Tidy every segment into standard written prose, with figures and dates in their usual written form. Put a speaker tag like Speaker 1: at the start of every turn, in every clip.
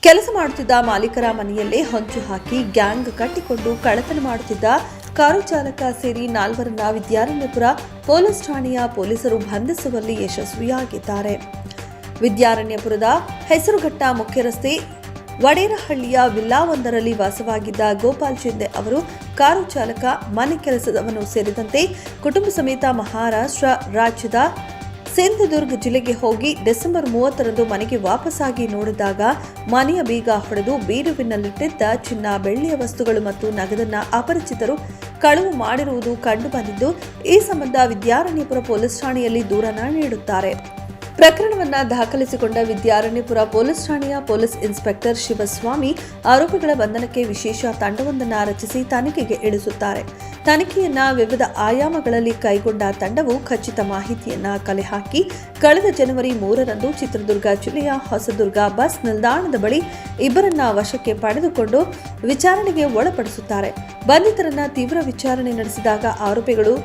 Speaker 1: ಕೆಲಸ ಮಾಡುತ್ತಿದ್ದ ಮಾಲೀಕರ ಮನೆಯಲ್ಲೇ ಹೊಂಚು ಹಾಕಿ ಗ್ಯಾಂಗ್ ಕಟ್ಟಿಕೊಂಡು ಕಳ್ಳತನ ಮಾಡುತ್ತಿದ್ದ ಕಾರು ಚಾಲಕ ಸೇರಿ 4ರನ್ನ ವಿದ್ಯಾರಣ್ಯಪುರ ಪೊಲೀಸ್ ಠಾಣೆಯ ಪೊಲೀಸರು ಬಂಧಿಸುವಲ್ಲಿ ಯಶಸ್ವಿಯಾಗಿದ್ದಾರೆ. ವಿದ್ಯಾರಣ್ಯಪುರದ ಹೆಸರುಘಟ್ಟ ಮುಖ್ಯ ರಸ್ತೆ ವಡೇರಹಳ್ಳಿಯ ವಿಲ್ಲಾವೊಂದರಲ್ಲಿ ವಾಸವಾಗಿದ್ದ ಗೋಪಾಲ್ ಶಿಂದೆ ಅವರು ಕಾರು ಚಾಲಕ, ಮನೆ ಕೆಲಸದವನು ಸೇರಿದಂತೆ ಕುಟುಂಬ ಸಮೇತ ಮಹಾರಾಷ್ಟ್ರ ರಾಜ್ಯದ ಸಿಂಧುದುರ್ಗ್ ಜಿಲ್ಲೆಗೆ ಹೋಗಿ ಡಿಸೆಂಬರ್ 30ರಂದು ಮನೆಗೆ ವಾಪಸ್ಸಾಗಿ ನೋಡಿದಾಗ ಮನೆಯ ಬೀಗ ಹೊಡೆದು ಬೀರುವಿನಲ್ಲಿಟ್ಟಿದ್ದ ಚಿನ್ನ, ಬೆಳ್ಳಿಯ ವಸ್ತುಗಳು ಮತ್ತು ನಗದನ್ನ ಅಪರಿಚಿತರು ಕಳವು ಮಾಡಿರುವುದು ಕಂಡುಬಂದಿದ್ದು, ಈ ಸಂಬಂಧ ವಿದ್ಯಾರಣ್ಯಪುರ ಪೊಲೀಸ್ ಠಾಣೆಯಲ್ಲಿ ದೂರನ್ನ ನೀಡುತ್ತಾರೆ. ಪ್ರಕರಣವನ್ನು ದಾಖಲಿಸಿಕೊಂಡ ವಿದ್ಯಾರಣ್ಯಪುರ ಪೊಲೀಸ್ ಠಾಣೆಯ ಪೊಲೀಸ್ ಇನ್ಸ್ಪೆಕ್ಟರ್ ಶಿವಸ್ವಾಮಿ ಆರೋಪಿಗಳ ಬಂಧನಕ್ಕೆ ವಿಶೇಷ ತಂಡವೊಂದನ್ನು ರಚಿಸಿ ತನಿಖೆಗೆ ಇಳಿಸುತ್ತಾರೆ. ತನಿಖೆಯನ್ನ ವಿವಿಧ ಆಯಾಮಗಳಲ್ಲಿ ಕೈಗೊಂಡ ತಂಡವು ಖಚಿತ ಮಾಹಿತಿಯನ್ನ ಕಲೆ ಹಾಕಿ ಕಳೆದ ಜನವರಿ 3ರಂದು ಚಿತ್ರದುರ್ಗ ಜಿಲ್ಲೆಯ ಹೊಸದುರ್ಗ ಬಸ್ ನಿಲ್ದಾಣದ ಬಳಿ ಇಬ್ಬರನ್ನ ವಶಕ್ಕೆ ಪಡೆದುಕೊಂಡು ವಿಚಾರಣೆಗೆ ಒಳಪಡಿಸುತ್ತಾರೆ. ಬಂಧಿತರನ್ನ ತೀವ್ರ ವಿಚಾರಣೆ ನಡೆಸಿದಾಗ ಆರೋಪಿಗಳು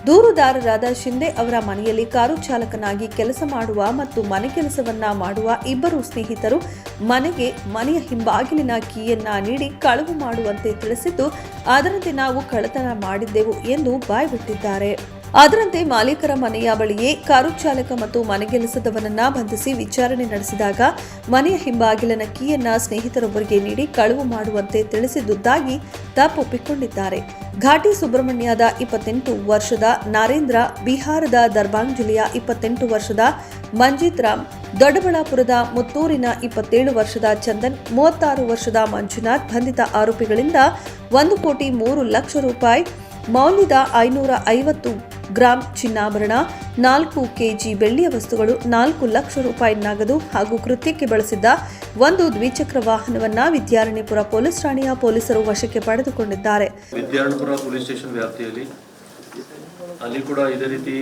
Speaker 1: ದೂರುದಾರರಾದ ಶಿಂದೆ ಅವರ ಮನೆಯಲ್ಲಿ ಕಾರು ಚಾಲಕನಾಗಿ ಕೆಲಸ ಮಾಡುವ ಮತ್ತು ಮನೆ ಕೆಲಸವನ್ನ ಮಾಡುವ ಇಬ್ಬರು ಸ್ನೇಹಿತರು ಮನೆಯ ಹಿಂಬಾಗಿಲಿನ ಕೀಯನ್ನ ನೀಡಿ ಕಳವು ಮಾಡುವಂತೆ ತಿಳಿಸಿದ್ದು, ಅದರಂತೆ ನಾವು ಕಳ್ಳತನ ಮಾಡಿದ್ದೆವು ಎಂದು ಬಾಯ್ಬಿಟ್ಟಿದ್ದಾರೆ. ಅದರಂತೆ ಮಾಲೀಕರ ಮನೆಯ ಬಳಿಯೇ ಕಾರು ಚಾಲಕ ಮತ್ತು ಮನೆಗೆಲಸದವನನ್ನ ಬಂಧಿಸಿ ವಿಚಾರಣೆ ನಡೆಸಿದಾಗ ಮನೆಯ ಹಿಂಬಾಗಿಲಿನ ಕೀಯನ್ನ ಸ್ನೇಹಿತರೊಬ್ಬರಿಗೆ ನೀಡಿ ಕಳವು ಮಾಡುವಂತೆ ತಿಳಿಸಿದ್ದುದಾಗಿ ತಪ್ಪೊಪ್ಪಿಕೊಂಡಿದ್ದಾರೆ. ಘಾಟಿ ಸುಬ್ರಹ್ಮಣ್ಯದ 28 ವರ್ಷದ ನರೇಂದ್ರ, ಬಿಹಾರದ ದರ್ಬಾಂಗ್ ಜಿಲ್ಲೆಯ 28 ವರ್ಷದ ಮಂಜಿತ್ ರಾಮ್, ದೊಡ್ಡಬಳ್ಳಾಪುರದ ಮುತ್ತೂರಿನ 27 ವರ್ಷದ ಚಂದನ್, 36 ವರ್ಷದ ಮಂಜುನಾಥ್ ಬಂಧಿತ ಆರೋಪಿಗಳಿಂದ 1,03,00,000 ರೂಪಾಯಿ ಮೌಲ್ಯದ 550 ಗ್ರಾಂ ಚಿನ್ನಾಭರಣ, 4 ಕೆಜಿ ಬೆಳ್ಳಿಯ ವಸ್ತುಗಳು, 4 ಲಕ್ಷ ರೂಪಾಯಿ ನಗದು ಹಾಗೂ ಕೃತ್ಯಕ್ಕೆ ಬಳಸಿದ್ದ ಒಂದು ದ್ವಿಚಕ್ರ ವಾಹನವನ್ನ ವಿದ್ಯಾರಣ್ಯಪುರ ಪೊಲೀಸ್ ಠಾಣೆಯ ಪೊಲೀಸರು ವಶಕ್ಕೆ ಪಡೆದುಕೊಂಡಿದ್ದಾರೆ.
Speaker 2: ವಿದ್ಯಾರಣ್ಯಪುರ ಪೊಲೀಸ್ ಸ್ಟೇಷನ್ ವ್ಯಾಪ್ತಿಯಲ್ಲಿ ಅಲ್ಲಿ ಕೂಡ ಇದೇ ರೀತಿ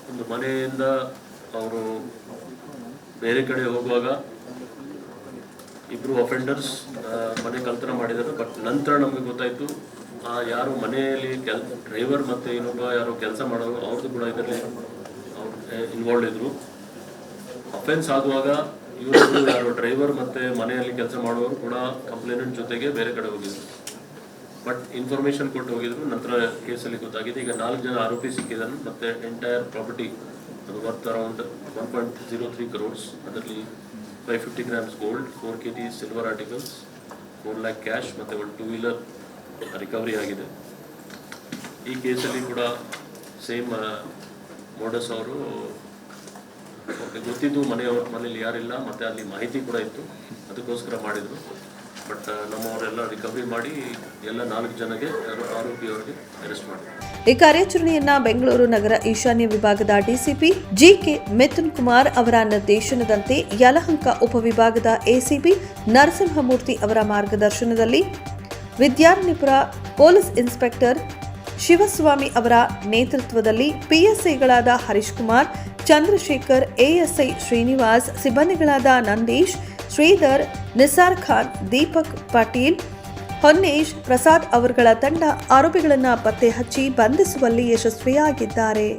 Speaker 2: ಒಂದು ಮನೆಯಿಂದ ಅವರು ಬೇರೆ ಕಡೆ ಹೋಗುವಾಗ ಇಬ್ರು ಅಫೆಂಡರ್ಸ್ ಮನೆ ಕಳ್ತನ ಮಾಡಿದರು. ಬಟ್ ನಂತರ ನಮಗೆ ಗೊತ್ತಾಯ್ತು ಯಾರು ಮನೆಯಲ್ಲಿ ಡ್ರೈವರ್ ಮತ್ತು ಇನ್ನೊಬ್ಬ ಯಾರು ಕೆಲಸ ಮಾಡೋರು ಅವ್ರದ್ದು ಕೂಡ ಇದರಲ್ಲಿ ಅವ್ರು ಇನ್ವಾಲ್ವ್ ಇದ್ರು. ಅಫೆನ್ಸ್ ಆಗುವಾಗ ಇವರು ಯಾರು ಡ್ರೈವರ್ ಮತ್ತು ಮನೆಯಲ್ಲಿ ಕೆಲಸ ಮಾಡುವವರು ಕೂಡ ಕಂಪ್ಲೇನೆಂಟ್ ಜೊತೆಗೆ ಬೇರೆ ಕಡೆ ಹೋಗಿದ್ರು. ಬಟ್ ಇನ್ಫಾರ್ಮೇಶನ್ ಕೊಟ್ಟು ಹೋಗಿದ್ರು. ನಂತರ ಕೇಸಲ್ಲಿ ಗೊತ್ತಾಗಿದೆ. ಈಗ 4 ಜನ ಆರೋಪಿ ಸಿಕ್ಕಿದ್ದಾನೆ. ಮತ್ತು ಎಂಟೈರ್ ಪ್ರಾಪರ್ಟಿ ಅದು ವರ್ತ್ ಅರೌಂಡ್ 1.03 crores. ಅದರಲ್ಲಿ 550 grams gold, 4 kg silver articles, 4 lakh cash ಮತ್ತು 1 2-wheeler ರಿಕವರಿ ಆಗಿದೆ. ಈ ಕೇಸಲ್ಲಿ ಕೂಡ ಸೇಮ್ ಮೋಡಸ್ ಅವರು ಅವ್ರಿಗೆ ಗೊತ್ತಿದ್ದು ಮನೆಯಲ್ಲಿ ಯಾರಿಲ್ಲ ಮತ್ತು ಅಲ್ಲಿ ಮಾಹಿತಿ ಕೂಡ ಇತ್ತು, ಅದಕ್ಕೋಸ್ಕರ ಮಾಡಿದರು. ಬಟ್ ನಮ್ಮವರೆಲ್ಲ ರಿಕವರಿ ಮಾಡಿ ಎಲ್ಲ 4 ಜನಗೆ ಆರೋಪಿಯವರಿಗೆ ಅರೆಸ್ಟ್ ಮಾಡಿದ್ರು.
Speaker 1: ಈ ಕಾರ್ಯಾಚರಣೆಯನ್ನ ಬೆಂಗಳೂರು ನಗರ ಈಶಾನ್ಯ ವಿಭಾಗದ ಡಿಸಿಪಿ ಜಿಕೆ ಮಿಥುನ್ ಕುಮಾರ್ ಅವರ ನಿರ್ದೇಶನದಂತೆ ಯಲಹಂಕ ಉಪವಿಭಾಗದ ಎಸಿಪಿ ನರಸಿಂಹಮೂರ್ತಿ ಅವರ ಮಾರ್ಗದರ್ಶನದಲ್ಲಿ ವಿದ್ಯಾರಣ್ಯಪುರ ಪೊಲೀಸ್ ಇನ್ಸ್ಪೆಕ್ಟರ್ ಶಿವಸ್ವಾಮಿ ಅವರ ನೇತೃತ್ವದಲ್ಲಿ ಪಿಎಸ್ಐಗಳಾದ ಹರೀಶ್ ಕುಮಾರ್, ಚಂದ್ರಶೇಖರ್, ಎಎಸ್ಐ ಶ್ರೀನಿವಾಸ್, ಸಿಬ್ಬಂದಿಗಳಾದ ನಂದೀಶ್, ಶ್ರೀಧರ್, ನಿಸಾರ್ ಖಾನ್, ದೀಪಕ್ ಪಾಟೀಲ್, ಹೊನ್ನೇಶ್, ಪ್ರಸಾದ್ ಅವರುಗಳ ತಂಡ ಆರೋಪಿಗಳನ್ನು ಪತ್ತೆ ಹಚ್ಚಿ ಬಂಧಿಸುವಲ್ಲಿ ಯಶಸ್ವಿಯಾಗಿದ್ದಾರೆ.